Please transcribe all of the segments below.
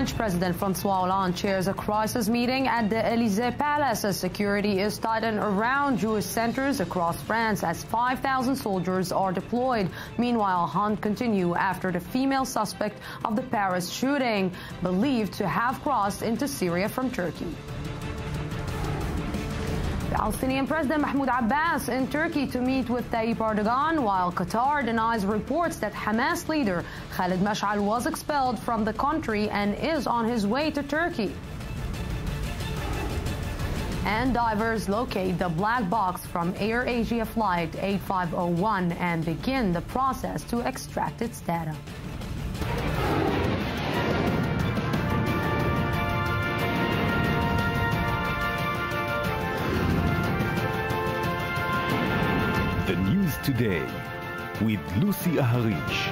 French President François Hollande chairs a crisis meeting at the Élysée Palace as security is tightened around Jewish centers across France as 5,000 soldiers are deployed. Meanwhile, hunt continue after the female suspect of the Paris shooting, believed to have crossed into Syria from Turkey. Palestinian President Mahmoud Abbas in Turkey to meet with Tayyip Erdogan, while Qatar denies reports that Hamas leader Khalid Mash'al was expelled from the country and is on his way to Turkey. And divers locate the black box from Air Asia Flight 8501 and begin the process to extract its data. The News Today with Lucy Aharish.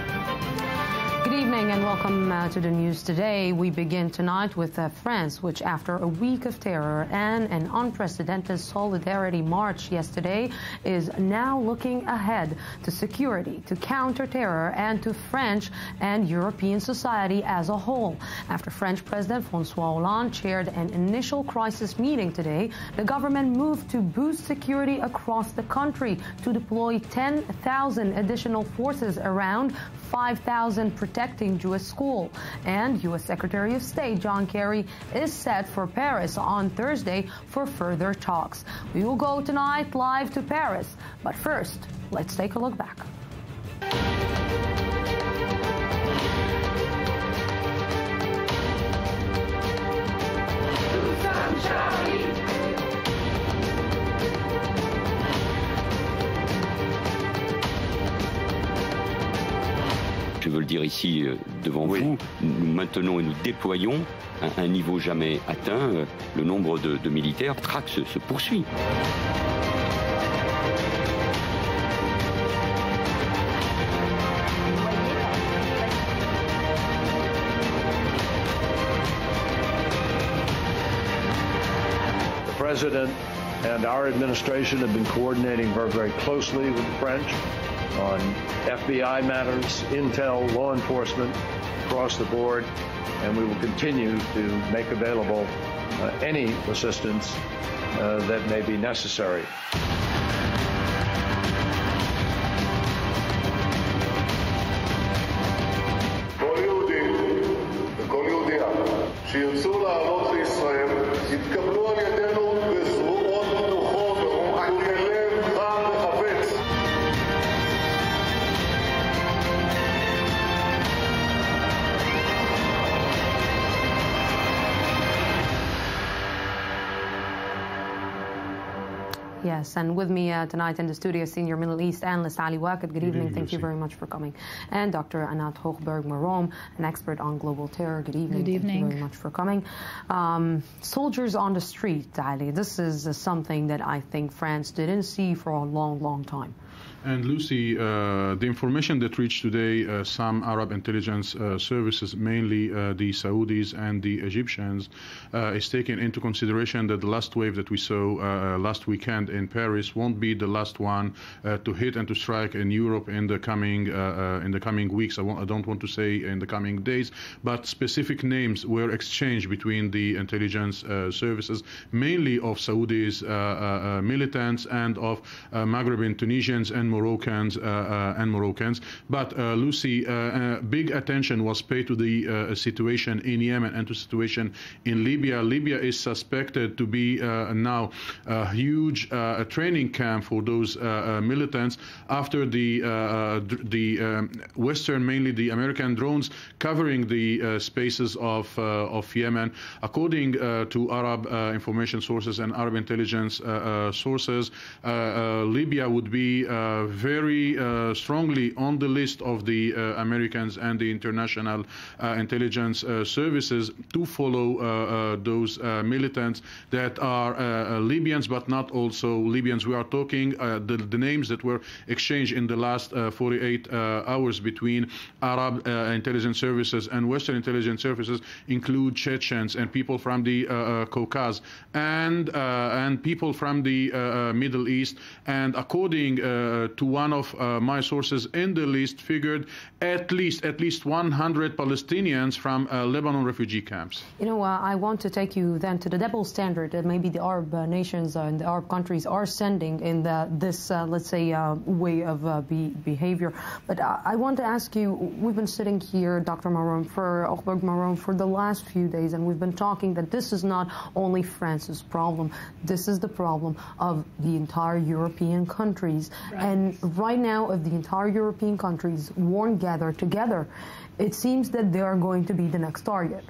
Good evening and welcome to the news today. We begin tonight with France, which after a week of terror and an unprecedented solidarity march yesterday is now looking ahead to security, to counter terror and to French and European society as a whole. After French President François Hollande chaired an initial crisis meeting today, the government moved to boost security across the country to deploy 10,000 additional forces around 5,000 protecting Jewish school. And U.S. Secretary of State John Kerry is set for Paris on Thursday for further talks. We will go tonight live to Paris. But first, let's take a look back. Je veux le dire ici devant vous, nous maintenons et nous déployons à un niveau jamais atteint. Le nombre de militaires traque se poursuit. The President and our administration have been coordinating very, very closely with the French on FBI matters, intel, law enforcement, across the board, and we will continue to make available any assistance that may be necessary. כל יהודיה שירצו לעלות לישראל יתקבלו על ידינו בזרועות פתוחות ובלב חם וחפץ. Yes, and with me tonight in the studio, Senior Middle East Analyst Ali Waqid. Good evening. Thank you very much for coming. And Dr. Anat Hochberg-Marom, an expert on global terror. Good evening. Good evening. Thank you very much for coming. Soldiers on the street, Ali. This is something that I think France didn't see for a long, long time. And Lucy, the information that reached today, some Arab intelligence services, mainly the Saudis and the Egyptians, is taken into consideration that the last wave that we saw last weekend in Paris won't be the last one to hit and to strike in Europe in the coming weeks. I don't want to say in the coming days, but specific names were exchanged between the intelligence services, mainly of Saudis militants and of Maghrebian Tunisians and Moroccans. But Lucy, big attention was paid to the situation in Yemen and to the situation in Libya. Libya is suspected to be now a huge training camp for those militants after the Western, mainly the American drones covering the spaces of Yemen. According to Arab information sources and Arab intelligence sources, Libya would be very strongly on the list of the Americans and the international intelligence services to follow those militants that are Libyans but not also Libyans. We are talking the names that were exchanged in the last 48 hours between Arab intelligence services and Western intelligence services include Chechens and people from the Caucasus and people from the Middle East. And according to one of my sources in the list, figured at least 100 Palestinians from Lebanon refugee camps. You know, I want to take you then to the double standard that maybe the Arab nations and the Arab countries are sending in this, let's say, way of behavior. But I want to ask you, we've been sitting here, Dr. Maroun, for the last few days, and we've been talking that this is not only France's problem. This is the problem of the entire European countries. Right. And right now, if the entire European countries won't gather together, it seems that they are going to be the next target.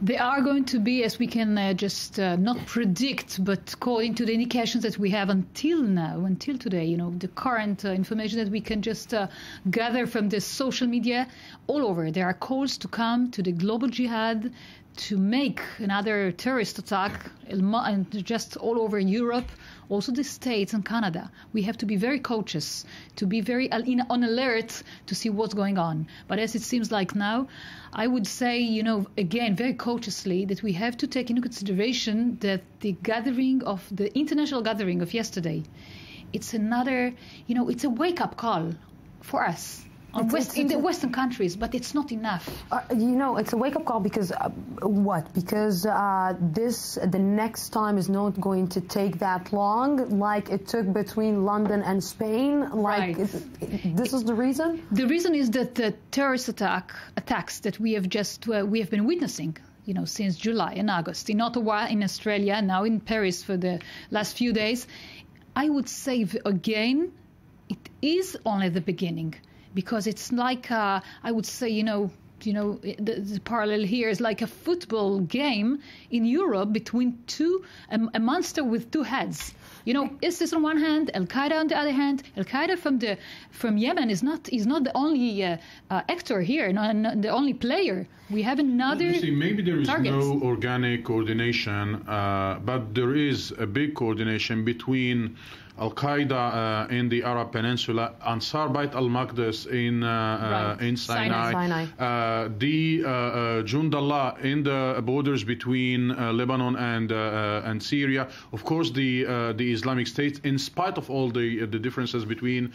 They are going to be, as we can just not predict, but according to the indications that we have until now, until today, you know, the current information that we can just gather from the social media all over. There are calls to come to the global jihad to make another terrorist attack and just all over Europe, also the States and Canada. We have to be very cautious, to be very on alert to see what's going on. But as it seems like now, I would say, you know, again, very cautiously, that we have to take into consideration that the international gathering of yesterday, it's another, you know, it's a wake-up call for us. In the Western countries, but it's not enough. You know, it's a wake-up call because what? Because the next time is not going to take that long, like it took between London and Spain. Like right. This is the reason. The reason is that the terrorist attacks that we have been witnessing, you know, since July and August in Ottawa, in Australia, now in Paris for the last few days. I would say again, it is only the beginning. Because it's like, I would say, the parallel here is like a football game in Europe between a monster with two heads. You know, ISIS on one hand, Al-Qaeda on the other hand. Al-Qaeda from Yemen is not the only actor here, not the only player. We have another You see, maybe there is targets. No organic coordination, but there is a big coordination between Al-Qaeda in the Arab Peninsula, Ansar Bayt al-Maqdis in Sinai. The Jundallah in the borders between Lebanon and Syria. Of course, the Islamic State. In spite of all the differences between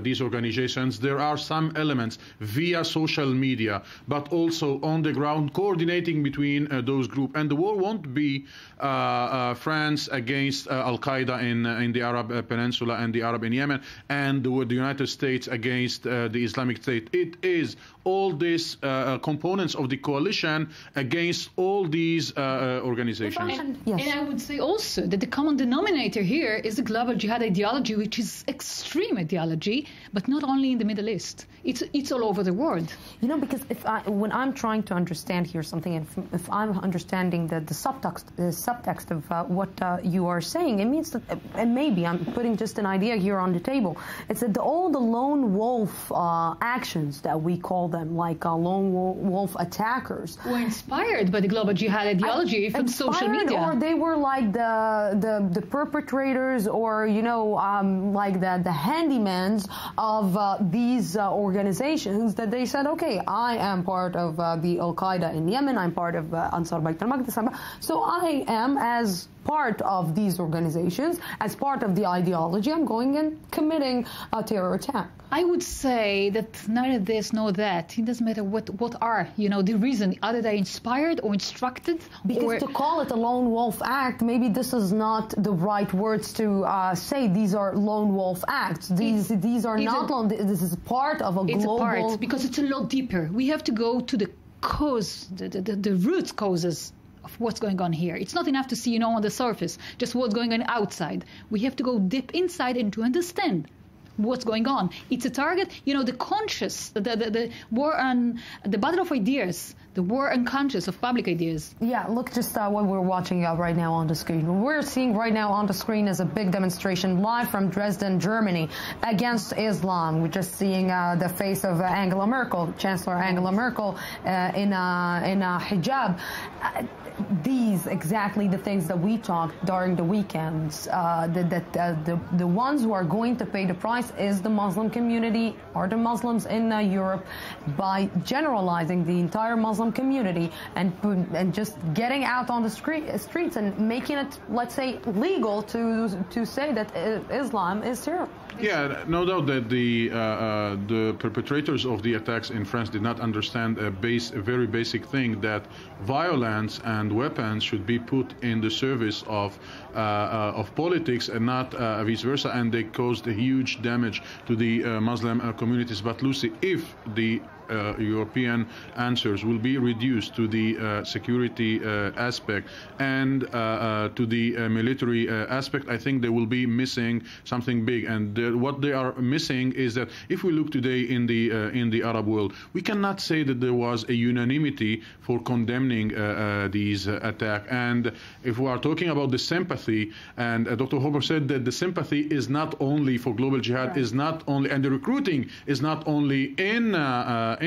these organizations, there are some elements via social media, but also on the ground, coordinating between those groups. And the war won't be France against Al-Qaeda in the Arab Peninsula and the Arab in Yemen, and the United States against the Islamic State. It is all these components of the coalition against all these organizations. And I would say also that the common denominator here is the global jihad ideology, which is extreme ideology, but not only in the Middle East. It's all over the world. You know, because when I'm trying to understand here something, and if I'm understanding the subtext of what you are saying, it means that, and maybe I'm putting just an idea here on the table, it's that all the lone wolf actions that we call them, like lone wolf attackers, were inspired by the global jihad ideology from social media, or they were like the perpetrators, or like the handymans of these organizations, that they said, okay, I am part of the Al-Qaeda in Yemen, I'm part of Ansar Bayt al-Maqdis, so I am, as part of these organizations, as part of the ideology, I'm going and committing a terror attack. I would say that neither this nor that. It doesn't matter what are, the reason. Are they inspired or instructed? Because to call it a lone wolf act, maybe this is not the right words to say. These are lone wolf acts. These are not lone. This is part of a global. It's a part, because it's a lot deeper. We have to go to the cause, the root causes of what's going on here. It's not enough to see, on the surface, just what's going on outside. We have to go deep inside and to understand what's going on. It's a target, the conscious, the war on, the battle of ideas, the war unconscious of public ideas. Yeah, look just what we're watching right now on the screen. What we're seeing right now on the screen is a big demonstration live from Dresden, Germany, against Islam. We're just seeing the face of Angela Merkel, Chancellor Angela Merkel, in a hijab. These exactly the things that we talked during the weekends. The ones who are going to pay the price is the Muslim community, or the Muslims in Europe, by generalizing the entire Muslim Muslim community and just getting out on the streets and making it, let's say, legal to say that Islam is terror. Yeah, no doubt that the perpetrators of the attacks in France did not understand a very basic thing, that violence and weapons should be put in the service of politics and not vice versa, and they caused a huge damage to the Muslim communities. But Lucy, if the European answers will be reduced to the security aspect and to the military aspect, I think they will be missing something big. And what they are missing is that if we look today in the Arab world, we cannot say that there was a unanimity for condemning these attacks. And if we are talking about the sympathy, and Dr. Hober said that the sympathy is not only for global jihad, right, is not only, and the recruiting is not only in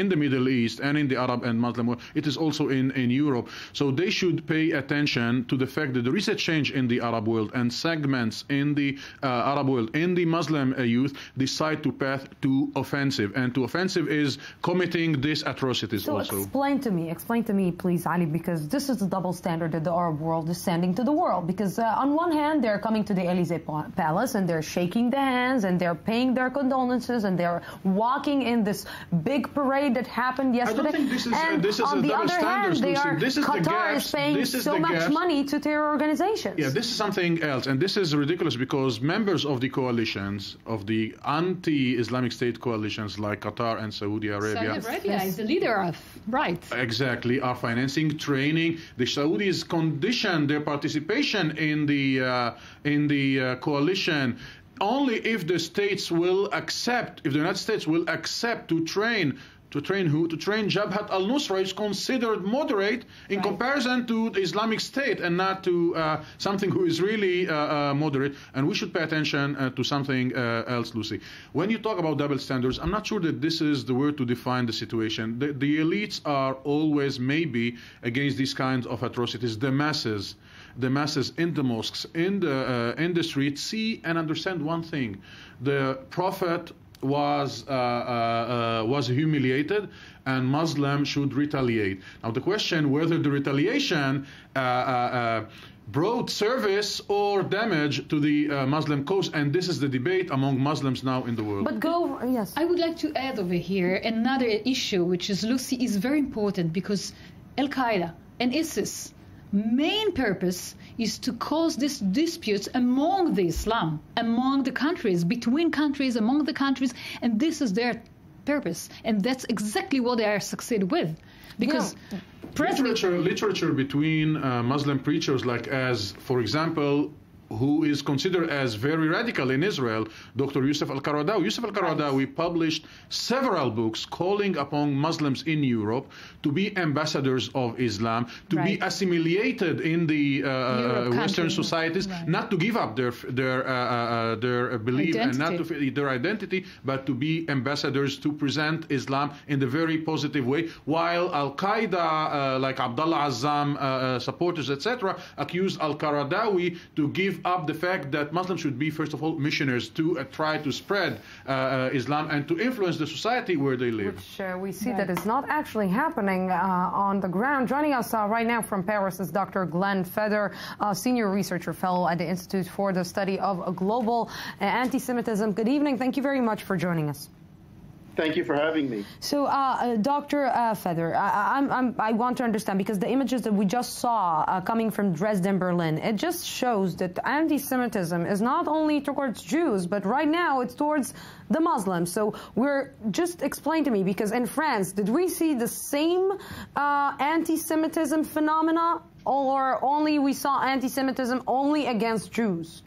the Middle East and in the Arab and Muslim world, it is also in Europe. So they should pay attention to the fact that there is a change in the Arab world, and segments in the Arab world, in the Muslim youth, decide to path to offensive. And to offensive is committing these atrocities so also. Explain to me, please, Ali, because this is the double standard that the Arab world is sending to the world. Because on one hand, they're coming to the Elysee Palace and they're shaking the hands and they're paying their condolences and they're walking in this big parade that happened yesterday. I don't think this is, and this is on the other hand, Qatar is paying so much money to terror organizations. Yeah, this is something else, and this is ridiculous because members of the coalitions, of the anti-Islamic State coalitions like Qatar and Saudi Arabia. Saudi Arabia is the leader of, right. Exactly, are financing training. The Saudis condition their participation in the coalition only if the states will accept, if the United States will accept to train who? To train Jabhat al-Nusra is considered moderate in comparison to the Islamic State and not to something who is really moderate. And we should pay attention to something else, Lucy. When you talk about double standards, I'm not sure that this is the word to define the situation. The elites are always maybe against these kinds of atrocities. The masses in the mosques, in the streets, see and understand one thing: the Prophet was humiliated, and Muslims should retaliate. Now the question whether the retaliation brought service or damage to the Muslim cause, and this is the debate among Muslims now in the world. But yes. I would like to add over here another issue, which is, Lucy, is very important, because Al-Qaeda and ISIS main purpose is to cause these disputes among the Islam, among the countries, between countries, among the countries, and this is their purpose, and that's exactly what they are succeed with. Because literature between Muslim preachers, like, as for example, who is considered as very radical in Israel, Dr. Yusuf al-Qaradawi. Yusuf al-Qaradawi published several books calling upon Muslims in Europe to be ambassadors of Islam, to be assimilated in the Western societies, not to give up their belief and not to their identity, but to be ambassadors to present Islam in the very positive way, while Al-Qaeda, like Abdullah Azzam supporters, etc., accused al-Qaradawi to give up the fact that Muslims should be, first of all, missionaries to try to spread Islam and to influence the society where they live. Which we see that is not actually happening on the ground. Joining us right now from Paris is Dr. Glenn Feder, Senior Researcher Fellow at the Institute for the Study of Global Anti-Semitism. Good evening. Thank you very much for joining us. Thank you for having me. So, Dr. Feder, I want to understand, because the images that we just saw coming from Dresden, Berlin, it just shows that anti-Semitism is not only towards Jews, but right now it's towards the Muslims. So just explain to me, because in France, did we see the same anti-Semitism phenomena, or only we saw anti-Semitism only against Jews?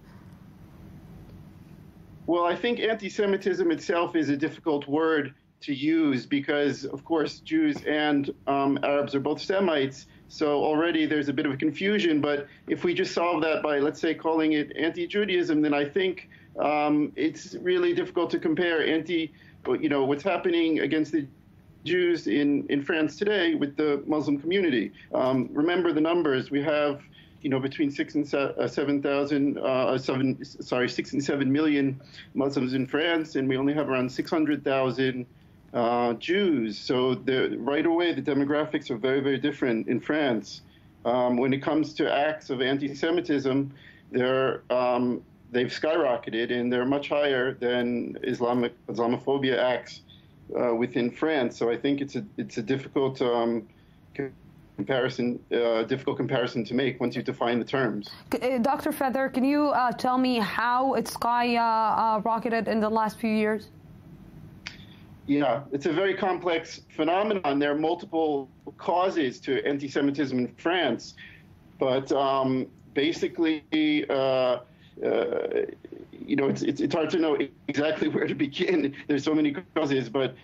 Well, I think anti-Semitism itself is a difficult word to use because, of course, Jews and Arabs are both Semites. So already there's a bit of a confusion. But if we just solve that by, let's say, calling it anti-Judaism, then I think it's really difficult to compare what's happening against the Jews in France today with the Muslim community. Remember the numbers. We have between 6 and 7 million Muslims in France, and we only have around 600,000 Jews. So right away, the demographics are very, very different in France. When it comes to acts of anti-Semitism, they've skyrocketed, and they're much higher than Islamophobia acts within France. So I think it's a difficult comparison to make once you define the terms. Dr. Feather, can you tell me how it skyrocketed in the last few years? Yeah, it's a very complex phenomenon. There are multiple causes to anti-Semitism in France, but basically, it's hard to know exactly where to begin. There's so many causes, but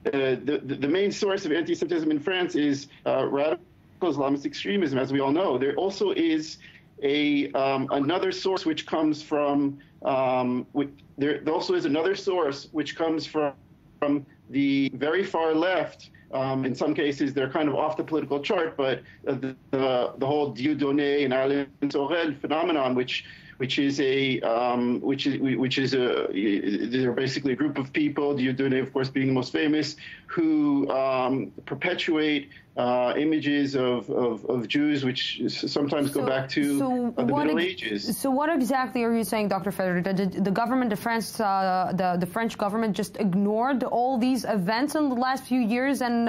the main source of anti-Semitism in France is radical Islamist extremism, as we all know. There also is another source which comes from there also is another source which comes from the very far left. In some cases, they're kind of off the political chart, but the whole Dieudonné and Alain Sorel phenomenon, which is they're basically a group of people, Dieudonné, of course, being the most famous, who perpetuate images of Jews, which sometimes go back to the Middle Ages. So what exactly are you saying, Dr. Feder? Did the government, the French government, just ignored all these events in the last few years and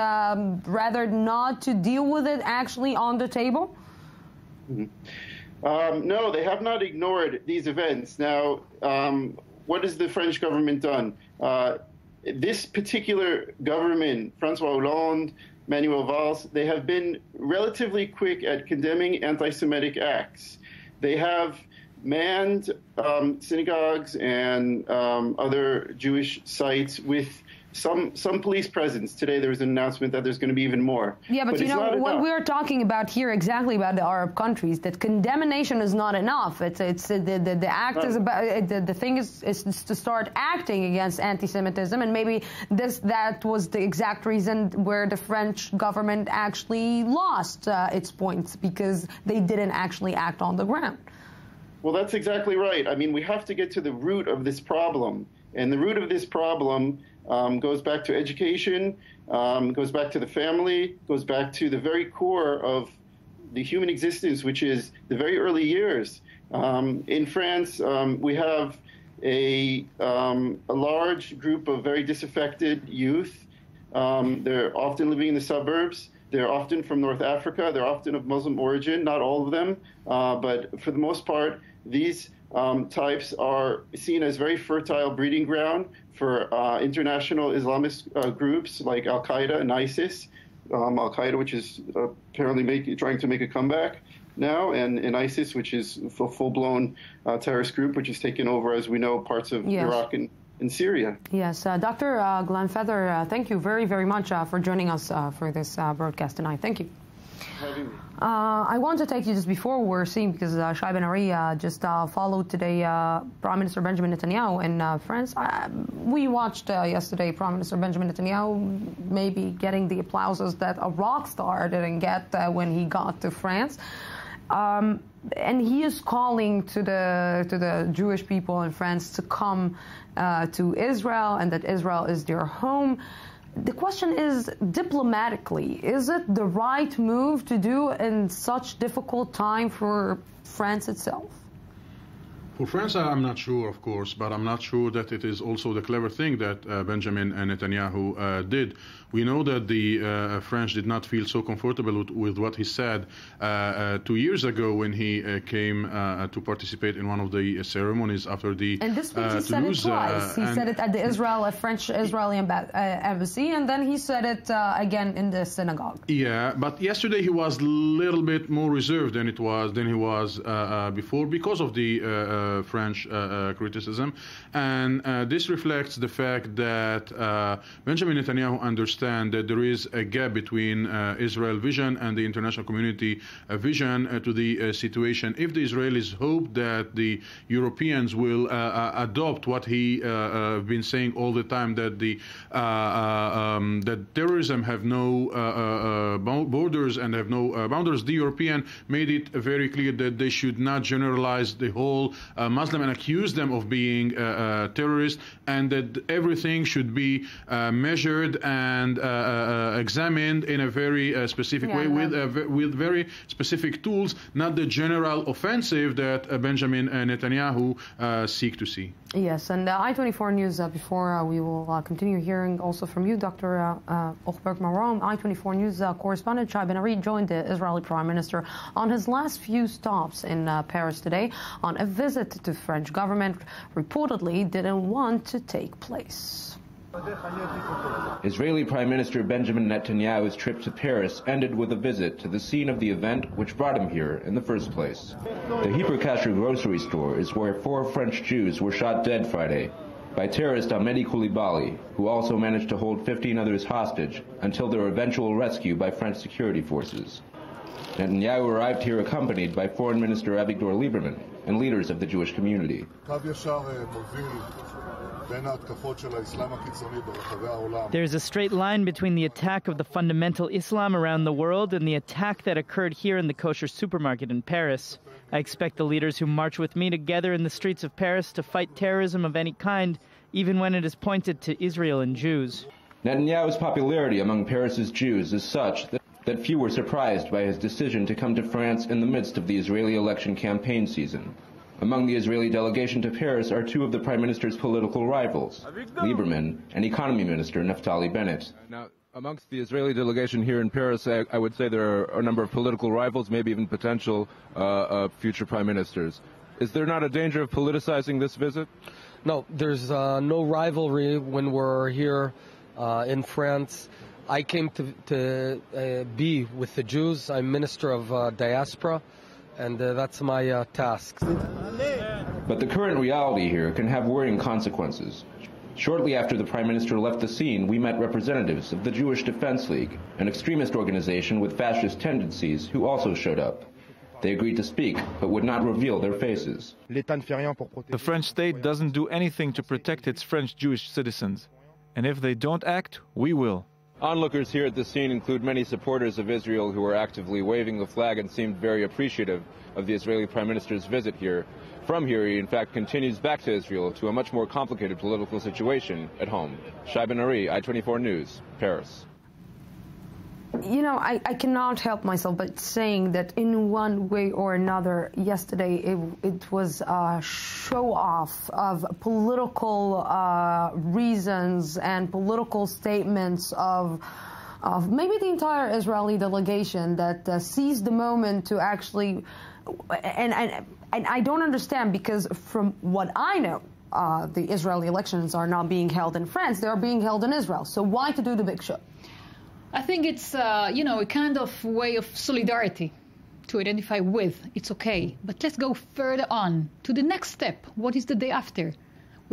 rather not to deal with it actually on the table? Mm-hmm. No, they have not ignored these events. Now, what has the French government done? This particular government, François Hollande, Manuel Valls, they have been relatively quick at condemning anti-Semitic acts. They have manned synagogues and other Jewish sites with some police presence. Today there was an announcement that there's going to be even more. Yeah, but you know, what we're talking about here exactly about the Arab countries, that condemnation is not enough. It's the act is about, the thing is to start acting against anti-Semitism, and maybe that was the exact reason where the French government actually lost its points, because they didn't actually act on the ground. Well, that's exactly right. I mean, we have to get to the root of this problem, and the root of this problem goes back to education, goes back to the family, goes back to the very core of the human existence, which is the very early years. In France, we have a large group of very disaffected youth. They're often living in the suburbs. They're often from North Africa. They're often of Muslim origin, not all of them, but for the most part, these types are seen as very fertile breeding ground for international Islamist groups like Al-Qaeda and ISIS. Al-Qaeda, which is apparently trying to make a comeback now, and ISIS, which is a full-blown terrorist group, which has taken over, as we know, parts of Iraq and Syria. Yes. Dr. Glenn Feather, thank you very, very much for joining us for this broadcast tonight. Thank you. I want to take you just before we're seeing, because Shai Ben Ari just followed today Prime Minister Benjamin Netanyahu in France. We watched yesterday Prime Minister Benjamin Netanyahu maybe getting the applauses that a rock star didn't get when he got to France. And he is calling to the Jewish people in France to come to Israel, and that Israel is their home. The question is, diplomatically, is it the right move to do in such difficult time for France itself? For France, I'm not sure, of course, but I'm not sure that it is also the clever thing that Benjamin Netanyahu did. We know that the French did not feel so comfortable with what he said 2 years ago when he came to participate in one of the ceremonies after the And this week he said it twice. He said it at the French-Israeli embassy, and then he said it again in the synagogue. Yeah, but yesterday he was a little bit more reserved than he was before, because of the French criticism, and this reflects the fact that Benjamin Netanyahu understands that there is a gap between Israel vision and the international community vision to the situation. If the Israelis hope that the Europeans will adopt what he been saying all the time, that that terrorism have no borders and have no boundaries, the European made it very clear that they should not generalize the whole Muslim and accuse them of being terrorists, and that everything should be measured and examined in a very specific way with very specific tools, not the general offensive that Benjamin Netanyahu seek to see. Yes, and I-24 News, before we will continue hearing also from you, Dr. Ochberg Marom, I-24 News correspondent Shai Ben-Ari joined the Israeli Prime Minister on his last few stops in Paris today on a visit to French government reportedly didn't want to take place. Israeli Prime Minister Benjamin Netanyahu's trip to Paris ended with a visit to the scene of the event which brought him here in the first place. The Hyperkasher grocery store is where 4 French Jews were shot dead Friday by terrorist Ahmedi Koulibaly, who also managed to hold 15 others hostage until their eventual rescue by French security forces. Netanyahu arrived here accompanied by Foreign Minister Avigdor Lieberman and leaders of the Jewish community. There's a straight line between the attack of the fundamental Islam around the world and the attack that occurred here in the kosher supermarket in Paris. I expect the leaders who march with me to gather in the streets of Paris to fight terrorism of any kind, even when it is pointed to Israel and Jews. Netanyahu's popularity among Paris's Jews is such that few were surprised by his decision to come to France in the midst of the Israeli election campaign season. Among the Israeli delegation to Paris are 2 of the Prime Minister's political rivals, Lieberman and Economy Minister Naftali Bennett. Now, amongst the Israeli delegation here in Paris, I would say there are a number of political rivals, maybe even potential future prime ministers. Is there not a danger of politicizing this visit? No, there's no rivalry when we're here in France. I came to be with the Jews. I'm Minister of Diaspora, and that's my task. But the current reality here can have worrying consequences. Shortly after the Prime Minister left the scene, we met representatives of the Jewish Defense League, an extremist organization with fascist tendencies, who also showed up. They agreed to speak, but would not reveal their faces. The French state doesn't do anything to protect its French Jewish citizens. And if they don't act, we will. Onlookers here at the scene include many supporters of Israel who are actively waving the flag and seemed very appreciative of the Israeli Prime Minister's visit here. From here, he in fact continues back to Israel to a much more complicated political situation at home. Shai Ben-Ari, I-24 News, Paris. You know, I cannot help myself but saying that in one way or another, yesterday it was a show-off of political reasons and political statements of maybe the entire Israeli delegation that seized the moment to actually, and I don't understand, because from what I know, the Israeli elections are not being held in France, they are being held in Israel. So why to do the big show? I think it's, you know, a kind of way of solidarity to identify with. It's okay. But let's go further on to the next step. What is the day after?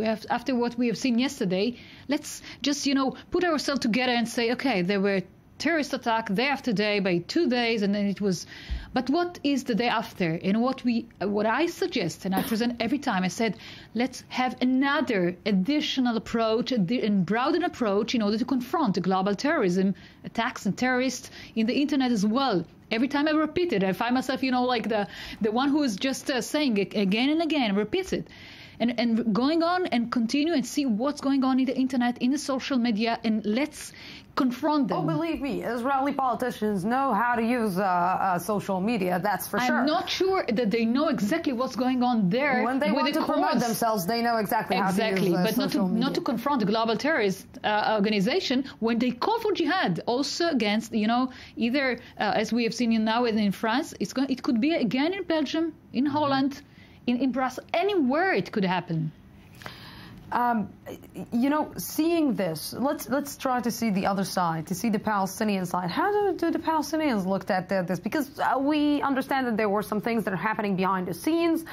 After what we have seen yesterday, let's just, you know, put ourselves together and say, okay, there were terrorist attack day after day by 2 days, and then it was. But what is the day after? And what I suggest, and I present every time, I said, let's have another additional approach and broaden approach in order to confront the global terrorism attacks and terrorists in the internet as well. Every time I repeat it, I find myself, you know, like the one who is just saying it again and again, repeats it. And going on and continue and see what's going on in the internet, in the social media, and let's confront them. Oh, believe me, Israeli politicians know how to use social media, that's for sure. I'm not sure that they know exactly what's going on there. When they want to promote themselves, they know exactly how to use but social media. Not to confront the global terrorist organization when they call for jihad, also against, you know, either, as we have seen now in France, it could be again in Belgium, in Holland, in Brussels, anywhere it could happen. You know, seeing this, let's try to see the other side, to see the Palestinian side. How do the Palestinians look at this? Because we understand that there were some things that are happening behind the scenes.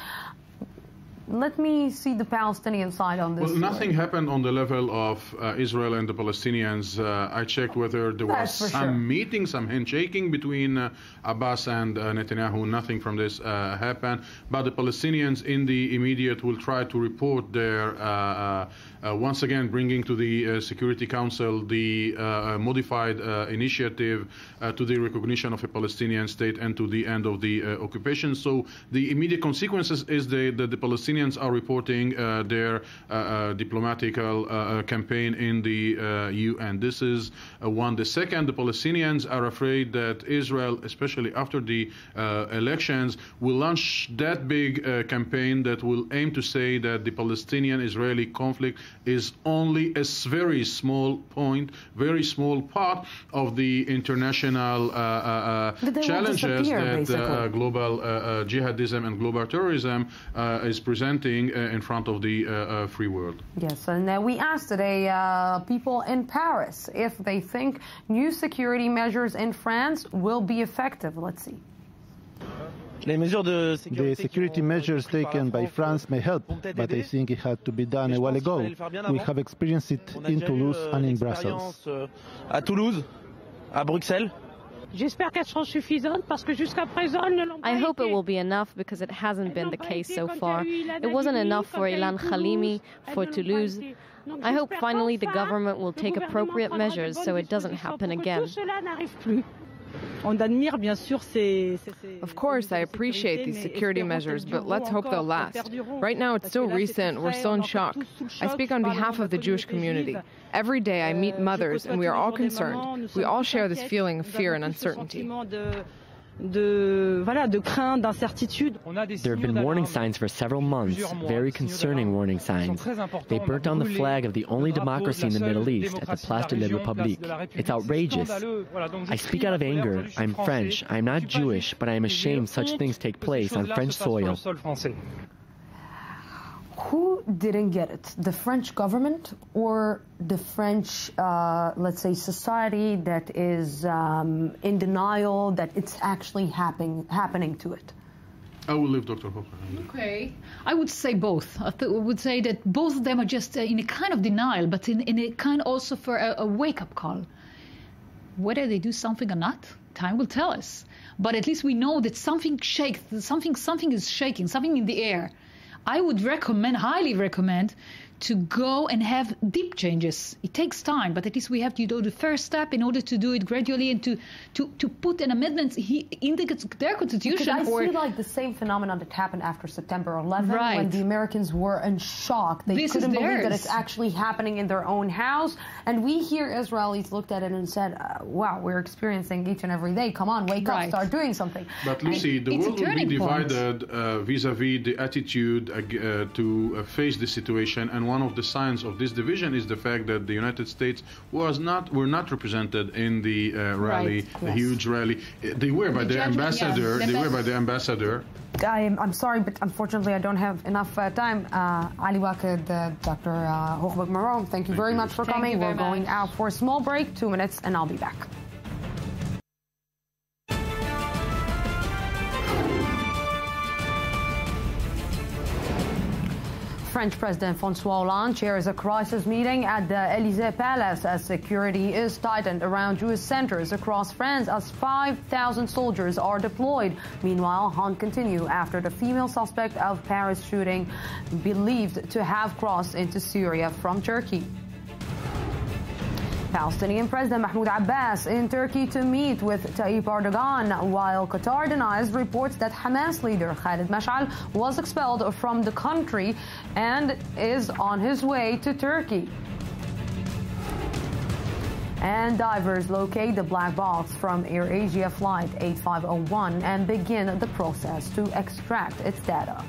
Let me see the Palestinian side on this. Well, nothing happened on the level of Israel and the Palestinians. I checked whether there was some meeting, some handshaking between Abbas and Netanyahu. Nothing from this happened. But the Palestinians in the immediate will try to report their, once again, bringing to the Security Council the modified initiative to the recognition of a Palestinian state and to the end of the occupation. So the immediate consequences is that the Palestinians Palestinians are reporting their diplomatical campaign in the UN. This is one. The second, the Palestinians are afraid that Israel, especially after the elections, will launch that big campaign that will aim to say that the Palestinian-Israeli conflict is only a very small point, very small part of the international challenges that global jihadism and global terrorism is presenting in front of the free world. Yes, and we asked today people in Paris if they think new security measures in France will be effective. Let's see. The security measures taken by France may help, but I think it had to be done a while ago. We have experienced it in Toulouse and in Brussels. À Toulouse, à Bruxelles. I hope it will be enough because it hasn't been the case so far. It wasn't enough for Ilan Khalimi, for Toulouse. I hope finally the government will take appropriate measures so it doesn't happen again. Of course, I appreciate these security measures, but let's hope they'll last. Right now, it's so recent, we're so in shock. I speak on behalf of the Jewish community. Every day I meet mothers, and we are all concerned. We all share this feeling of fear and uncertainty. There have been warning signs for several months, very concerning warning signs. They burnt down the flag of the only democracy in the Middle East at the Place de la République. It's outrageous. I speak out of anger. I'm French. I'm not Jewish, but I am ashamed such things take place on French soil. Who didn't get it? The French government or the French, let's say, society that is in denial that it's actually happening to it? I will leave Dr. Hopper. Okay. I would say both. I would say that both of them are just in a kind of denial, but in a kind also for a wake-up call. Whether they do something or not, time will tell us. But at least we know that something shakes, something is shaking, something in the air. I would recommend, highly recommend, to go and have deep changes. It takes time, but at least we have to do the first step in order to do it gradually and to put an amendment in their constitution. Because I see like the same phenomenon that happened after September 11th, right, when the Americans were in shock. They couldn't believe that it's actually happening in their own house. And we here, Israelis, looked at it and said, wow, we're experiencing each and every day. Come on, wake up, start doing something. But Lucy, the world will be divided vis-a-vis the attitude to face the situation. And one of the signs of this division is the fact that the United States were not represented in the rally, the huge rally. They were by their ambassador. They were by the ambassador. I'm sorry, but unfortunately I don't have enough time. Ali Waked, Dr. Hochberg Maron, thank you very much for coming. We're going out for a small break, 2 minutes, and I'll be back. French President François Hollande chairs a crisis meeting at the Élysée Palace as security is tightened around Jewish centers across France as 5,000 soldiers are deployed. Meanwhile, hunt continue after the female suspect of Paris shooting believed to have crossed into Syria from Turkey. Palestinian President Mahmoud Abbas in Turkey to meet with Tayyip Erdogan, while Qatar denies reports that Hamas leader Khalid Mash'al was expelled from the country and is on his way to Turkey. And divers locate the black box from AirAsia flight 8501 and begin the process to extract its data.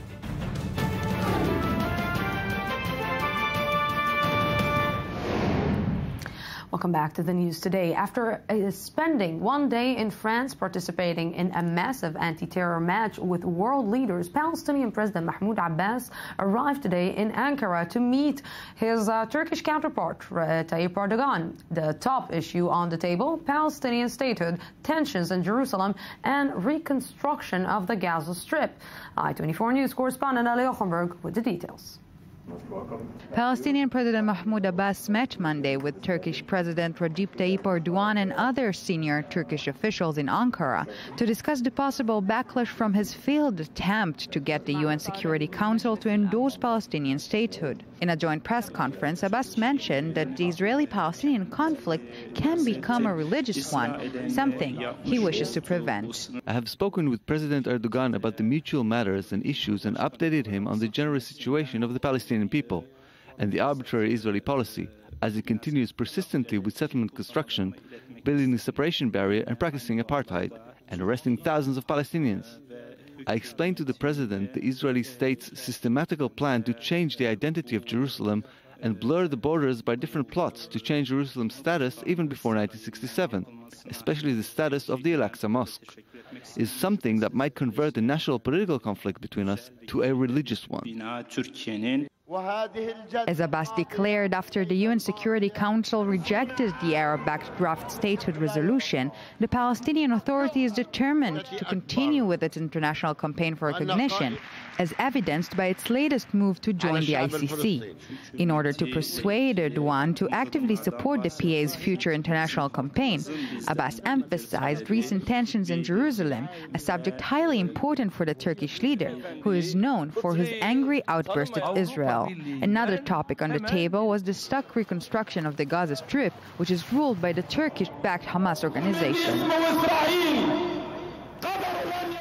Welcome back to the news today. After spending one day in France participating in a massive anti-terror match with world leaders, Palestinian President Mahmoud Abbas arrived today in Ankara to meet his Turkish counterpart, Tayyip Erdogan. The top issue on the table, Palestinian statehood, tensions in Jerusalem, and reconstruction of the Gaza Strip. I-24 News correspondent Ali Ochenberg with the details. Palestinian President Mahmoud Abbas met Monday with Turkish President Recep Tayyip Erdogan and other senior Turkish officials in Ankara to discuss the possible backlash from his failed attempt to get the UN Security Council to endorse Palestinian statehood. In a joint press conference, Abbas mentioned that the Israeli-Palestinian conflict can become a religious one, something he wishes to prevent. I have spoken with President Erdogan about the mutual matters and issues and updated him on the general situation of the Palestinian people and the arbitrary Israeli policy, as it continues persistently with settlement construction, building the separation barrier and practicing apartheid, and arresting thousands of Palestinians. I explained to the President the Israeli state's systematical plan to change the identity of Jerusalem and blur the borders by different plots to change Jerusalem's status even before 1967, especially the status of the Al-Aqsa Mosque, is something that might convert the national political conflict between us to a religious one. As Abbas declared after the UN Security Council rejected the Arab-backed draft statehood resolution, the Palestinian Authority is determined to continue with its international campaign for recognition, as evidenced by its latest move to join the ICC. In order to persuade Erdogan to actively support the PA's future international campaign, Abbas emphasized recent tensions in Jerusalem, a subject highly important for the Turkish leader, who is known for his angry outburst at Israel. Another topic on the table was the stuck reconstruction of the Gaza Strip, which is ruled by the Turkish-backed Hamas organization.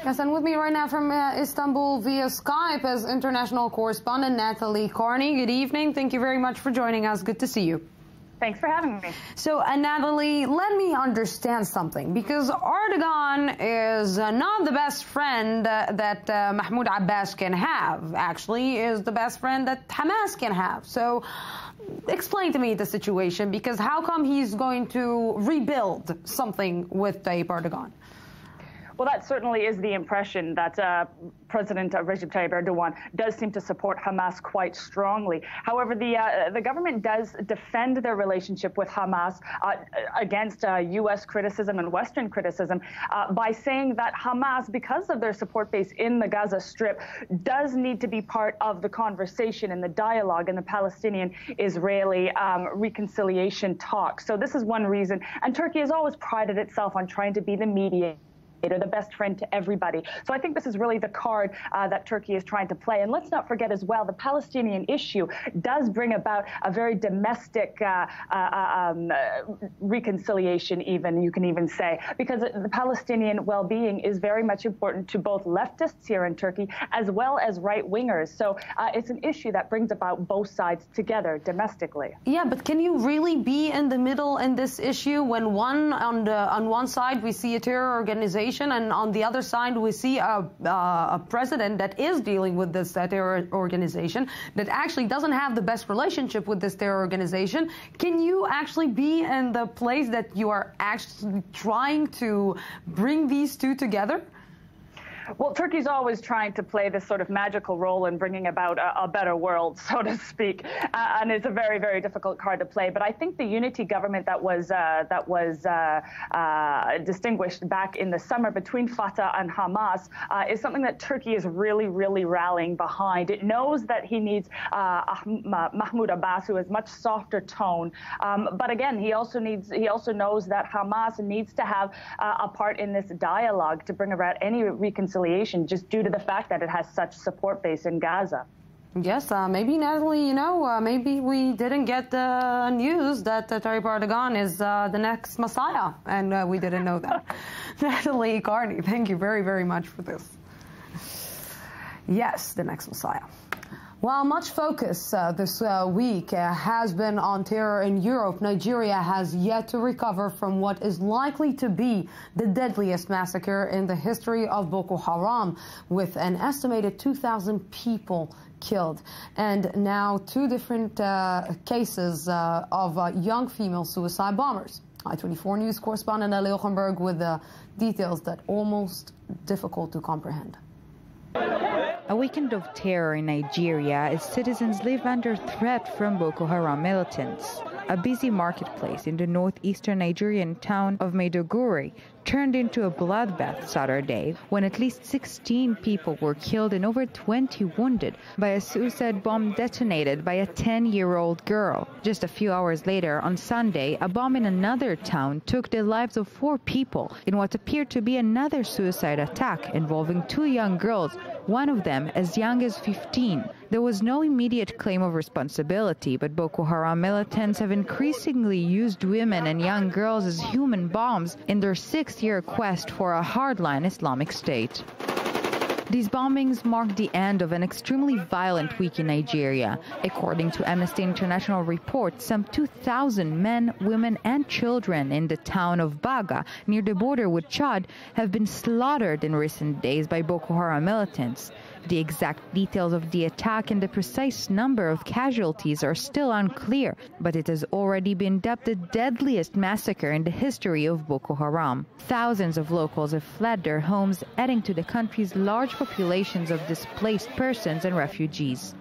Yes, and with me right now from Istanbul via Skype is international correspondent Natalie Carney. Good evening. Thank you very much for joining us. Good to see you. Thanks for having me. So, Natalie, let me understand something, because Erdogan is not the best friend that Mahmoud Abbas can have. Actually, is the best friend that Hamas can have. So, explain to me the situation, because how come he's going to rebuild something with Tayyip Erdogan? Well, that certainly is the impression that President Recep Tayyip Erdogan does seem to support Hamas quite strongly. However, the government does defend their relationship with Hamas against U.S. criticism and Western criticism by saying that Hamas, because of their support base in the Gaza Strip, does need to be part of the conversation and the dialogue in the Palestinian-Israeli reconciliation talks. So this is one reason. And Turkey has always prided itself on trying to be the mediator, the best friend to everybody. So I think this is really the card that Turkey is trying to play. And let's not forget as well, the Palestinian issue does bring about a very domestic reconciliation, even, you can even say, because the Palestinian well-being is very much important to both leftists here in Turkey as well as right-wingers. So it's an issue that brings about both sides together domestically. Yeah, but can you really be in the middle in this issue when on one side we see a terror organization, and on the other side we see a president that is dealing with this terror organization that actually doesn't have the best relationship with this terror organization? Can you actually be in the place that you are actually trying to bring these two together? Well, Turkey's always trying to play this sort of magical role in bringing about a better world, so to speak, and it's a very, very difficult card to play. But I think the unity government that was distinguished back in the summer between Fatah and Hamas is something that Turkey is really, really rallying behind. It knows that he needs Mahmoud Abbas, who has much softer tone, but again, he also knows that Hamas needs to have a part in this dialogue to bring about any reconciliation, just due to the fact that it has such support base in Gaza. Yes, maybe, Natalie, maybe we didn't get the news that Tayyip Erdogan is the next Messiah, and we didn't know that. Natalie Carney, thank you very, very much for this. Yes, the next Messiah. While much focus this week has been on terror in Europe, Nigeria has yet to recover from what is likely to be the deadliest massacre in the history of Boko Haram, with an estimated 2,000 people killed. And now 2 different cases of young female suicide bombers. I-24 News correspondent Ali Ochenberg with the details that almost difficult to comprehend. A weekend of terror in Nigeria as citizens live under threat from Boko Haram militants. A busy marketplace in the northeastern Nigerian town of Maiduguri turned into a bloodbath Saturday when at least 16 people were killed and over 20 wounded by a suicide bomb detonated by a 10-year-old girl. Just a few hours later, on Sunday, a bomb in another town took the lives of 4 people in what appeared to be another suicide attack involving 2 young girls, one of them as young as 15. There was no immediate claim of responsibility, but Boko Haram militants have increasingly used women and young girls as human bombs in their 6-year quest for a hardline Islamic State. These bombings mark the end of an extremely violent week in Nigeria. According to Amnesty International reports, some 2,000 men, women, and children in the town of Baga, near the border with Chad, have been slaughtered in recent days by Boko Haram militants. The exact details of the attack and the precise number of casualties are still unclear, but it has already been dubbed the deadliest massacre in the history of Boko Haram. Thousands of locals have fled their homes, adding to the country's large populations of displaced persons and refugees.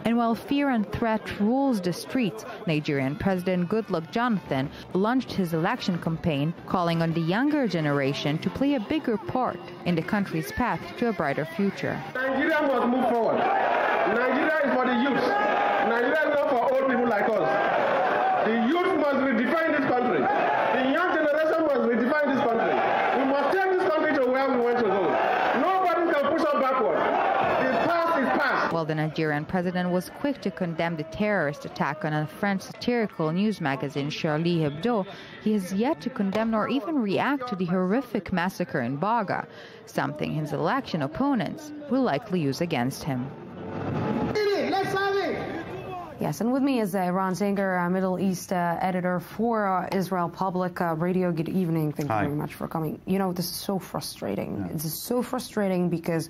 And while fear and threat rules the streets, Nigerian President Goodluck Jonathan launched his election campaign, calling on the younger generation to play a bigger part in the country's path to a brighter future. Nigeria must move forward. Nigeria is for the youth. Nigeria is not for old people like us. The youth must redefine this country. The young generation must redefine this country. We must take this country to where we want to go. Nobody can push us backward. While the Nigerian president was quick to condemn the terrorist attack on a French satirical news magazine Charlie Hebdo, he has yet to condemn or even react to the horrific massacre in Baga, something his election opponents will likely use against him. Yes, and with me is Ron Zinger, Middle East editor for Israel Public Radio. Good evening. Thank you very much for coming. You know, this is so frustrating. Yeah. This is so frustrating because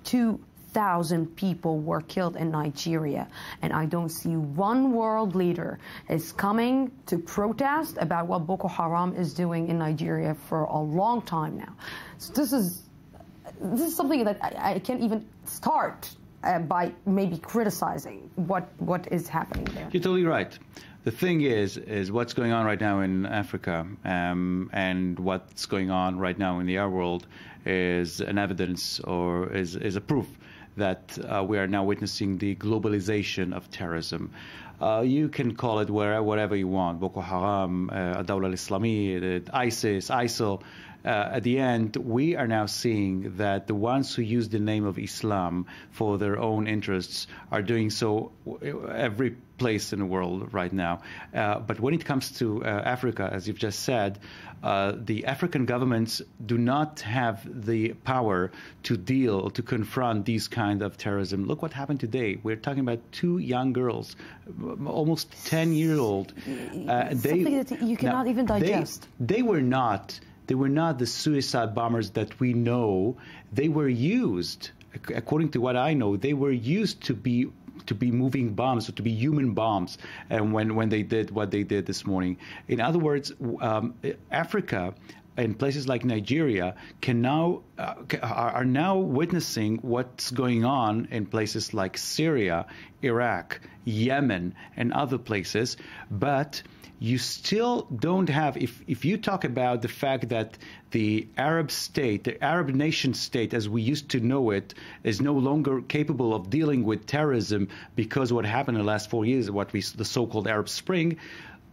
2,000 people were killed in Nigeria, and I don't see one world leader is coming to protest about what Boko Haram is doing in Nigeria for a long time now. So this is something that I can't even start by maybe criticizing what is happening there. You're totally right. The thing is what's going on right now in Africa and what's going on right now in the Arab world is an evidence or is a proof that we are now witnessing the globalization of terrorism. You can call it whatever you want, Boko Haram, Dawla al-Islami, ISIS, ISIL. At the end, we are now seeing that the ones who use the name of Islam for their own interests are doing so every place in the world right now. But when it comes to Africa, as you've just said, the African governments do not have the power to confront these kind of terrorism. Look what happened today. We're talking about 2 young girls, almost 10-year-old. Something that you cannot even digest. They were not the suicide bombers that we know. They were used, according to what I know, they were used to be moving bombs, or to be human bombs, and when they did what they did this morning. In other words, Africa and places like Nigeria are now witnessing what's going on in places like Syria, Iraq, Yemen, and other places, but you still don't have, if you talk about the fact that the Arab state, the Arab nation state as we used to know it, is no longer capable of dealing with terrorism because of what happened in the last 4 years, the so-called Arab Spring.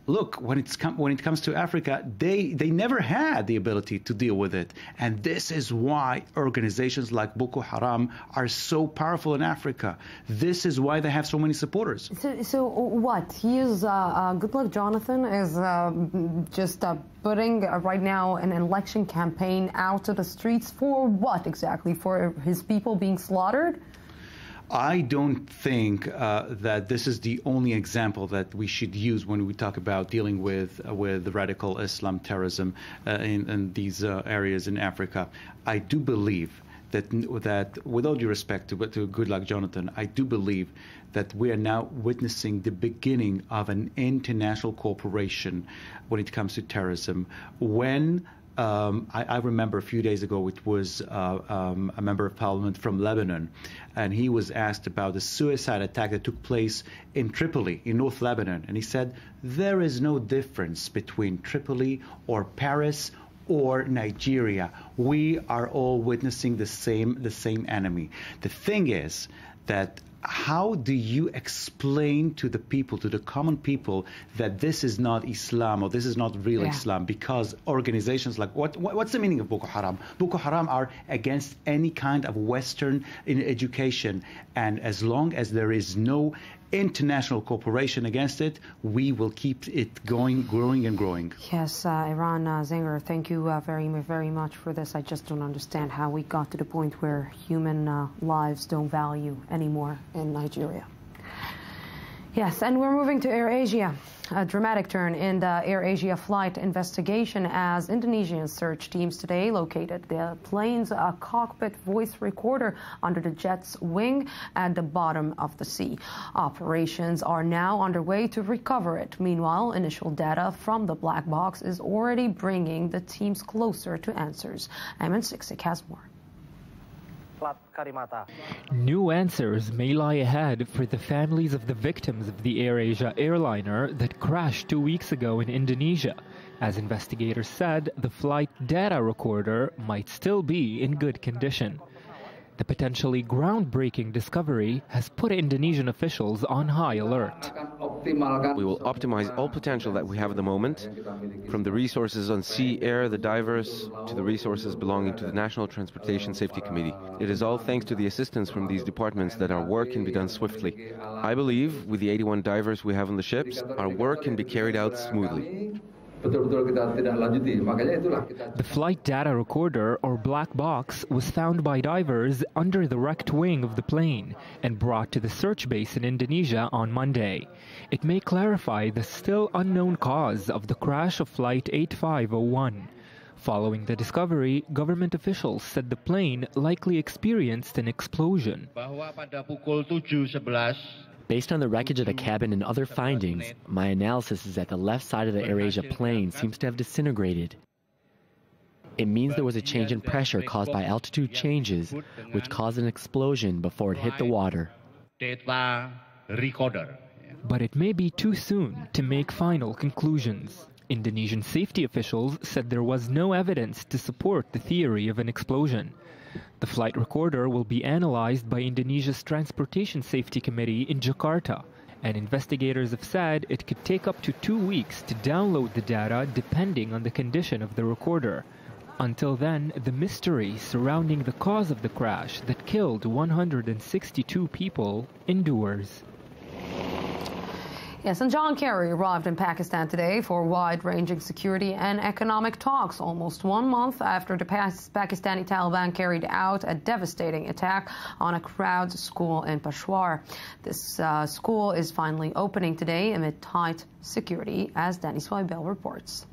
Look, when it comes to Africa, they never had the ability to deal with it. And this is why organizations like Boko Haram are so powerful in Africa. This is why they have so many supporters. So what? He is, Goodluck Jonathan is just putting right now an election campaign out to the streets for what exactly? For his people being slaughtered? I don't think that this is the only example that we should use when we talk about dealing with the radical Islam terrorism in these areas in Africa. I do believe that with all due respect to Goodluck Jonathan, I do believe that we are now witnessing the beginning of an international cooperation when it comes to terrorism. When I remember a few days ago, it was a member of parliament from Lebanon, and he was asked about the suicide attack that took place in Tripoli, in North Lebanon. And he said, there is no difference between Tripoli or Paris or Nigeria. We are all witnessing the same enemy. The thing is that how do you explain to the people, to the common people, that this is not Islam or this is not real Islam? Because organizations like, what's the meaning of Boko Haram? Boko Haram are against any kind of Western education, and as long as there is no international cooperation against it, we will keep it going, growing and growing. Yes, Iran Zinger, thank you very much for this. I just don't understand how we got to the point where human lives don't value anymore in Nigeria. Yes, and we're moving to AirAsia. A dramatic turn in the AirAsia flight investigation as Indonesian search teams today located the plane's cockpit voice recorder under the jet's wing at the bottom of the sea. Operations are now underway to recover it. Meanwhile, initial data from the black box is already bringing the teams closer to answers. Ayman Siksik has more. New answers may lie ahead for the families of the victims of the AirAsia airliner that crashed 2 weeks ago in Indonesia. As investigators said, the flight data recorder might still be in good condition. The potentially groundbreaking discovery has put Indonesian officials on high alert. We will optimize all potential that we have at the moment, from the resources on sea, air, the divers, to the resources belonging to the National Transportation Safety Committee. It is all thanks to the assistance from these departments that our work can be done swiftly. I believe with the 81 divers we have on the ships, our work can be carried out smoothly. The flight data recorder, or black box, was found by divers under the wrecked wing of the plane and brought to the search base in Indonesia on Monday. It may clarify the still unknown cause of the crash of Flight 8501. Following the discovery, government officials said the plane likely experienced an explosion. Based on the wreckage of the cabin and other findings, my analysis is that the left side of the AirAsia plane seems to have disintegrated. It means there was a change in pressure caused by altitude changes, which caused an explosion before it hit the water. But it may be too soon to make final conclusions. Indonesian safety officials said there was no evidence to support the theory of an explosion. The flight recorder will be analyzed by Indonesia's Transportation Safety Committee in Jakarta, and investigators have said it could take up to 2 weeks to download the data depending on the condition of the recorder. Until then, the mystery surrounding the cause of the crash that killed 162 people endures. Yes, and John Kerry arrived in Pakistan today for wide-ranging security and economic talks, almost 1 month after the Pakistani Taliban carried out a devastating attack on a crowd school in Peshawar. This school is finally opening today amid tight security, as Danny Swibel reports.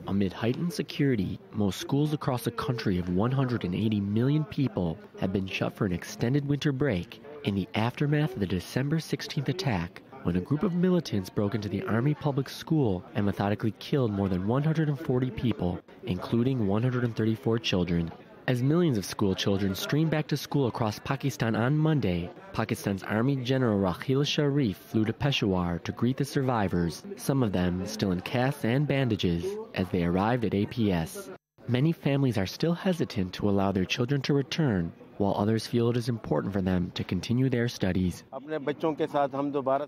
Amid heightened security, most schools across the country of 180 million people have been shut for an extended winter break in the aftermath of the December 16th attack, when a group of militants broke into the Army public school and methodically killed more than 140 people, including 134 children. As millions of school children streamed back to school across Pakistan on Monday, Pakistan's Army General Rahil Sharif flew to Peshawar to greet the survivors, some of them still in casts and bandages, as they arrived at APS. Many families are still hesitant to allow their children to return, while others feel it is important for them to continue their studies.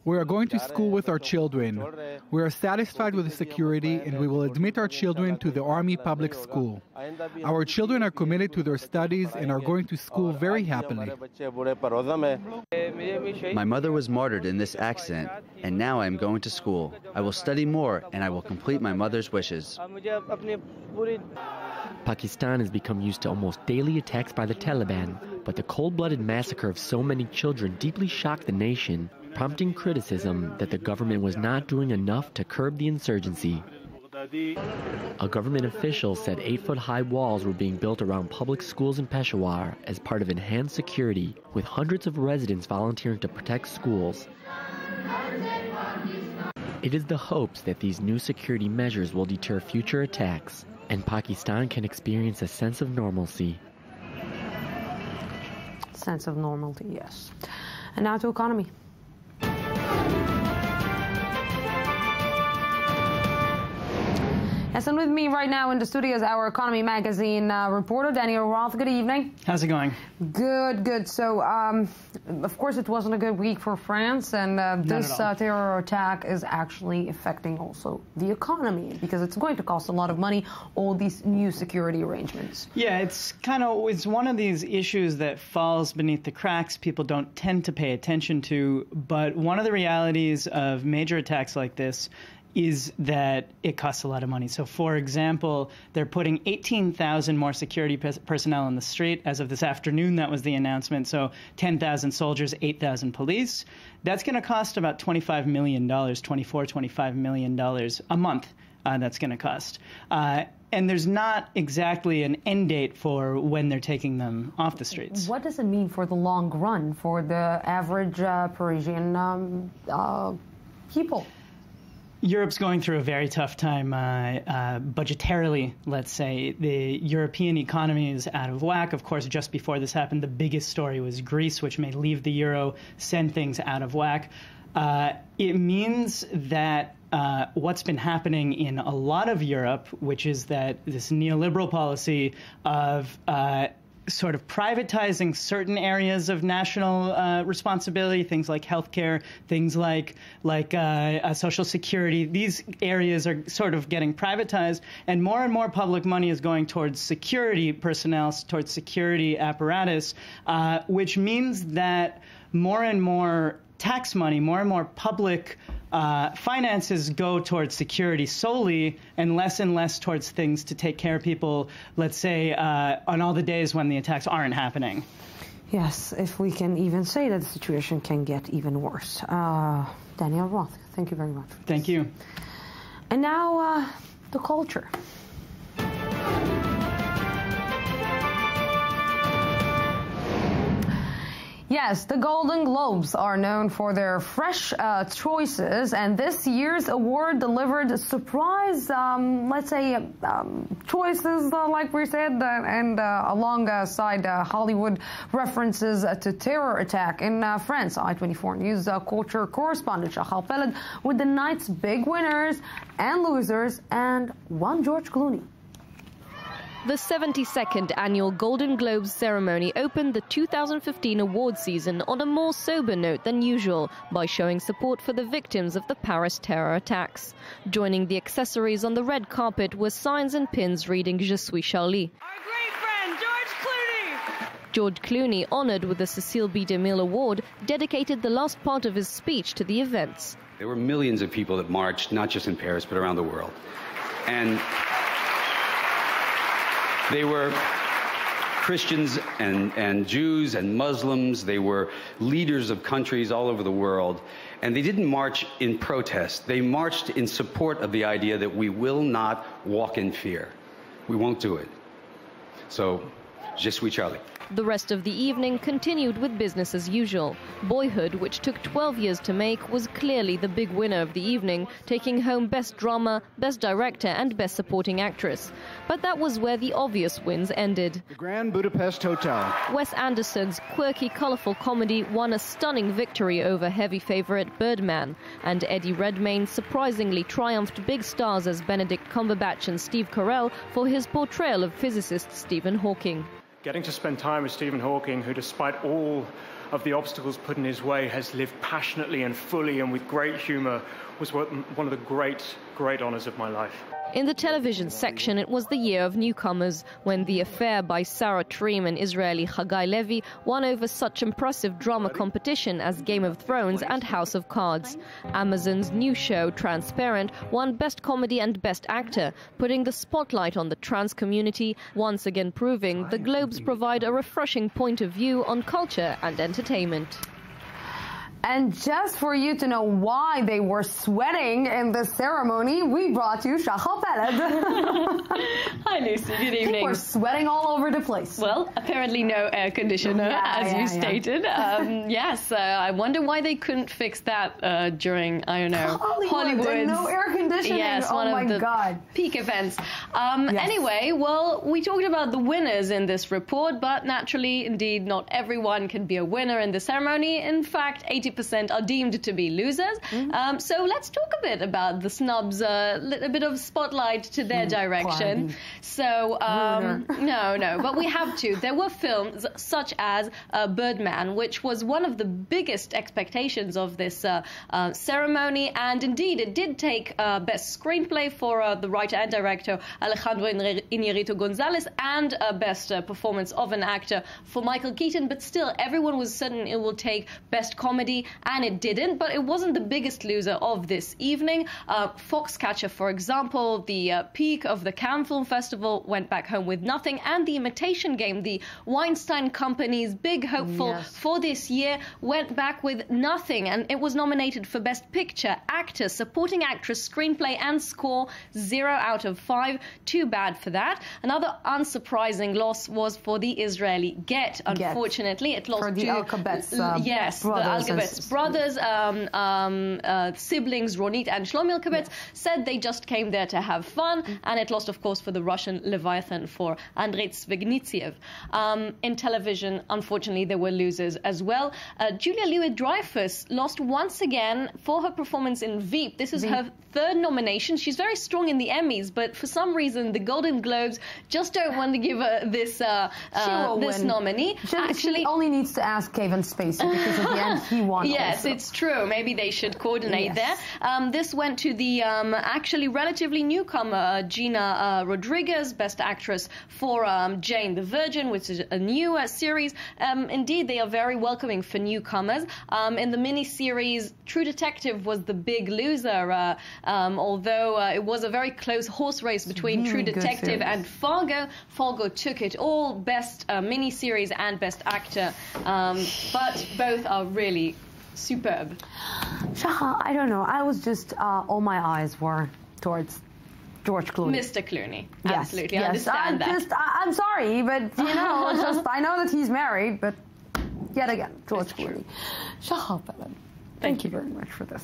We are going to school with our children. We are satisfied with the security, and we will admit our children to the Army public school. Our children are committed to their studies and are going to school very happily. My mother was martyred in this accident, and now I am going to school. I will study more, and I will complete my mother's wishes. Pakistan has become used to almost daily attacks by the Taliban, but the cold-blooded massacre of so many children deeply shocked the nation, prompting criticism that the government was not doing enough to curb the insurgency. A government official said 8-foot-high walls were being built around public schools in Peshawar as part of enhanced security, with hundreds of residents volunteering to protect schools. It is the hopes that these new security measures will deter future attacks, and Pakistan can experience a sense of normalcy. Sense of normality, yes. And now to economy. And with me right now in the studio is our Economy Magazine reporter, Daniel Roth. Good evening. How's it going? Good, good. So, of course, it wasn't a good week for France, and this terror attack is actually affecting also the economy, because it's going to cost a lot of money, all these new security arrangements. Yeah, it's one of these issues that falls beneath the cracks. People don't tend to pay attention to, but one of the realities of major attacks like this is that it costs a lot of money. So, for example, they're putting 18,000 more security personnel on the street. As of this afternoon, that was the announcement. So 10,000 soldiers, 8,000 police. That's going to cost about $25 million, $25 million a month. That's going to cost. And there's not exactly an end date for when they're taking them off the streets. What does it mean for the long run for the average Parisian people? Europe's going through a very tough time budgetarily, let's say. The European economy is out of whack. Of course, just before this happened, the biggest story was Greece, which may leave the euro, send things out of whack. It means that what's been happening in a lot of Europe, which is that this neoliberal policy of sort of privatizing certain areas of national responsibility, things like healthcare, things like social security. These areas are sort of getting privatized, and more public money is going towards security personnel, towards security apparatus, which means that more and more tax money, more and more public finances go towards security solely, and less towards things to take care of people, let's say, on all the days when the attacks aren't happening. Yes, if we can even say that the situation can get even worse. Daniel Roth, thank you very much. Thank you. And now, the culture. Yes, the Golden Globes are known for their fresh choices, and this year's award delivered surprise, let's say, choices, like we said, and alongside Hollywood references to terror attack in France. I-24 News culture correspondent Jaffa Port with the night's big winners and losers, and one George Clooney. The 72nd annual Golden Globes ceremony opened the 2015 award season on a more sober note than usual by showing support for the victims of the Paris terror attacks. Joining the accessories on the red carpet were signs and pins reading "Je suis Charlie." Our great friend, George Clooney! George Clooney, honored with the Cecile B. DeMille Award, dedicated the last part of his speech to the events. There were millions of people that marched, not just in Paris, but around the world. And they were Christians and Jews and Muslims. They were leaders of countries all over the world. And they didn't march in protest. They marched in support of the idea that we will not walk in fear. We won't do it. So, je suis Charlie. The rest of the evening continued with business as usual. Boyhood, which took 12 years to make, was clearly the big winner of the evening, taking home Best Drama, Best Director and Best Supporting Actress. But that was where the obvious wins ended. The Grand Budapest Hotel. Wes Anderson's quirky, colourful comedy won a stunning victory over heavy favourite Birdman, and Eddie Redmayne surprisingly triumphed big stars as Benedict Cumberbatch and Steve Carell for his portrayal of physicist Stephen Hawking. Getting to spend time with Stephen Hawking, who, despite all of the obstacles put in his way, has lived passionately and fully and with great humour, was one of the great honours of my life. In the television section, it was the year of newcomers, when The Affair by Sarah Treem and Israeli Chagai Levi won over such impressive drama competition as Game of Thrones and House of Cards. Amazon's new show, Transparent, won Best Comedy and Best Actor, putting the spotlight on the trans community, once again proving the Globes provide a refreshing point of view on culture and entertainment. And just for you to know why they were sweating in the ceremony, we brought you Jaffa Port. Hi, Lucy. Good evening. People were sweating all over the place. Well, apparently no air conditioner, as you stated. Yes, I wonder why they couldn't fix that during, I don't know, Hollywood. No air conditioning. Yes, one of the peak events. Anyway, well, we talked about the winners in this report, but naturally, indeed, not everyone can be a winner in the ceremony. In fact, 80% 98% are deemed to be losers. So let's talk a bit about the snubs, a bit of spotlight to their direction. So, no, but we have to. There were films such as Birdman, which was one of the biggest expectations of this ceremony, and indeed it did take Best Screenplay for the writer and director Alejandro Iñárritu González, and Best Performance of an Actor for Michael Keaton, but still everyone was certain it will take Best Comedy, and it didn't, but it wasn't the biggest loser of this evening. Foxcatcher, for example, the peak of the Cannes Film Festival, went back home with nothing, and The Imitation Game, the Weinstein Company's big hopeful for this year, went back with nothing, and it was nominated for Best Picture, Actor, Supporting Actress, Screenplay and Score, 0 out of 5. Too bad for that. Another unsurprising loss was for the Israeli Get. Unfortunately, it lost for the Alkabetz brothers, siblings Ronit and Shlomi Alkabetz said they just came there to have fun, and it lost, of course, for the Russian Leviathan for Andrei Tsvegnitsiev. In television, unfortunately, there were losers as well. Julia Louis-Dreyfus lost once again for her performance in Veep. This is her third nomination. She's very strong in the Emmys, but for some reason, the Golden Globes just don't want to give her this nominee. She only needs to ask Kevin Spacey, because at the end he won. Yes, it's true. Maybe they should coordinate there. This went to the actually relatively newcomer Gina Rodriguez, Best Actress for Jane the Virgin, which is a new series. Indeed, they are very welcoming for newcomers. In the mini-series, True Detective was the big loser, although it was a very close horse race between True Detective and Fargo. Fargo took it all, Best mini-series and Best Actor, but both are really superb. Shaha, I don't know. I was just, all my eyes were towards George Clooney. Mr. Clooney. Yes, absolutely. I understand that. I'm sorry, but, you know, it's just, I know that he's married, but yet again, George Clooney. Shaha, thank you very much for this.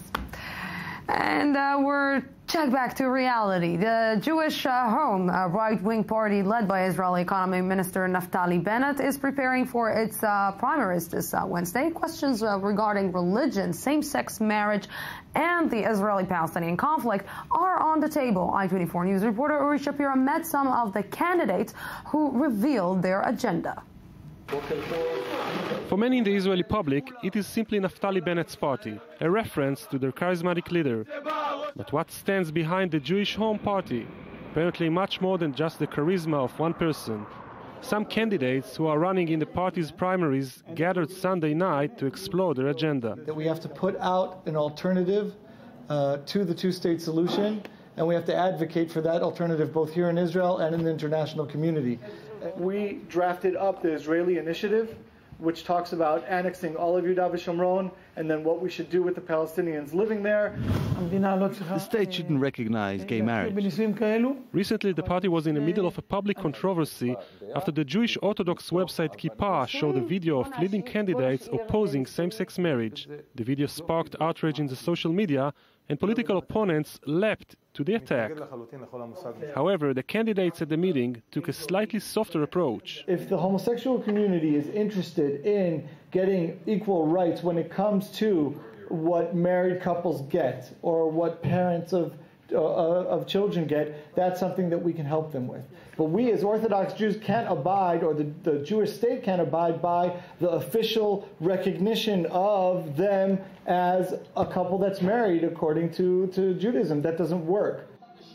And we're checked back to reality. The Jewish Home, a right-wing party led by Israeli Economy Minister Naftali Bennett, is preparing for its primaries this Wednesday. Questions regarding religion, same-sex marriage, and the Israeli-Palestinian conflict are on the table. I-24 News reporter Uri Shapira met some of the candidates who revealed their agenda. For many in the Israeli public, it is simply Naftali Bennett's party, a reference to their charismatic leader. But what stands behind the Jewish Home Party? Apparently much more than just the charisma of one person. Some candidates who are running in the party's primaries gathered Sunday night to explore their agenda. That we have to put out an alternative to the two-state solution, and we have to advocate for that alternative both here in Israel and in the international community. We drafted up the Israeli initiative, which talks about annexing all of Yehuda v'Shomron, and then what we should do with the Palestinians living there. The state shouldn't recognize gay marriage. Recently, the party was in the middle of a public controversy after the Jewish Orthodox website Kippah showed a video of leading candidates opposing same-sex marriage. The video sparked outrage in the social media, and political opponents leapt to the attack. However, the candidates at the meeting took a slightly softer approach. If the homosexual community is interested in getting equal rights when it comes to what married couples get or what parents of children get, that's something that we can help them with. But we as Orthodox Jews can't abide, or the Jewish state can't abide by the official recognition of them as a couple that's married according to Judaism. That doesn't work.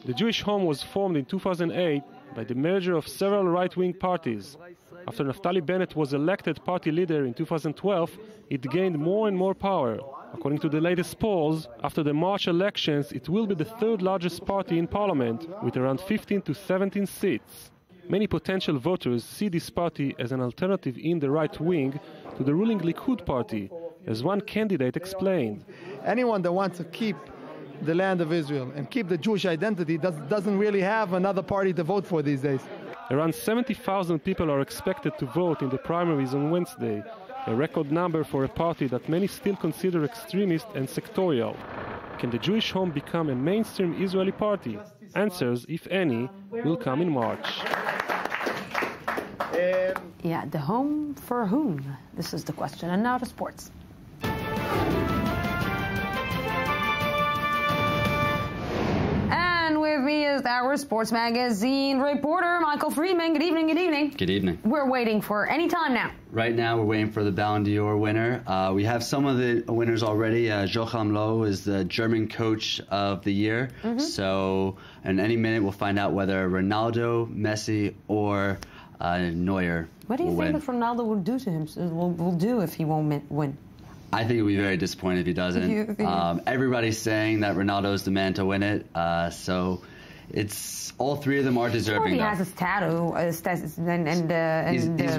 The Jewish Home was formed in 2008 by the merger of several right-wing parties. After Naftali Bennett was elected party leader in 2012, it gained more and more power. According to the latest polls, after the March elections, it will be the third largest party in parliament, with around 15 to 17 seats. Many potential voters see this party as an alternative in the right wing to the ruling Likud party, as one candidate explained. Anyone that wants to keep the land of Israel and keep the Jewish identity doesn't really have another party to vote for these days. Around 70,000 people are expected to vote in the primaries on Wednesday, a record number for a party that many still consider extremist and sectorial. Can the Jewish Home become a mainstream Israeli party? Answers, if any, will come in March. Yeah, the home for whom? This is the question. And now to sports. And with me is our sports magazine reporter, Michael Friedman. Good evening, good evening. Good evening. We're waiting for any time now. Right now, we're waiting for the Ballon d'Or winner. We have some of the winners already. Joachim Löw is the German coach of the year. So in any minute, we'll find out whether Ronaldo, Messi, or Neuer What do you will think win. that Ronaldo will do to him? Will do if he won't win? I think he'll be very disappointed if he doesn't. Everybody's saying that Ronaldo is the man to win it. So it's all three of them are deserving. He has his tattoo,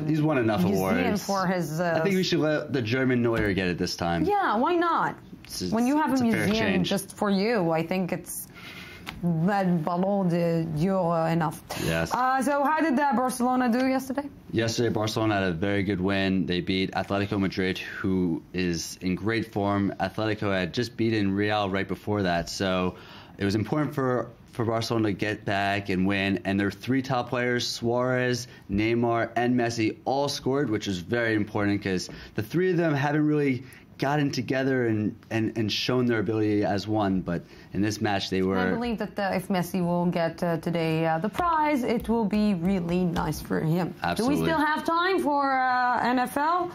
He's won enough awards. For his, I think we should let the German Neuer get it this time. Yeah, why not? When you have a museum just for you, I think it's that Ballon d'Or enough. Yes. So how did Barcelona do yesterday? Yesterday, Barcelona had a very good win. They beat Atletico Madrid, who is in great form. Atletico had just beaten Real right before that, so it was important for Barcelona to get back and win. And their three top players, Suarez, Neymar, and Messi, all scored, which is very important because the three of them haven't really gotten together and shown their ability as one, but in this match they were... I believe that if Messi will get today the prize, it will be really nice for him. Absolutely. Do we still have time for NFL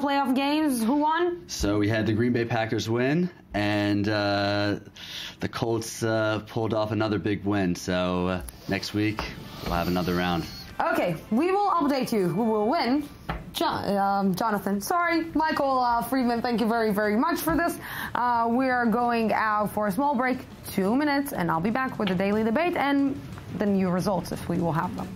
playoff games? Who won? So we had the Green Bay Packers win, and the Colts pulled off another big win. So next week we'll have another round. Okay, we will update you who will win. Jonathan. Sorry, Michael Friedman, thank you very, very much for this. We are going out for a small break, 2 minutes, and I'll be back with the daily debate and the new results if we will have them.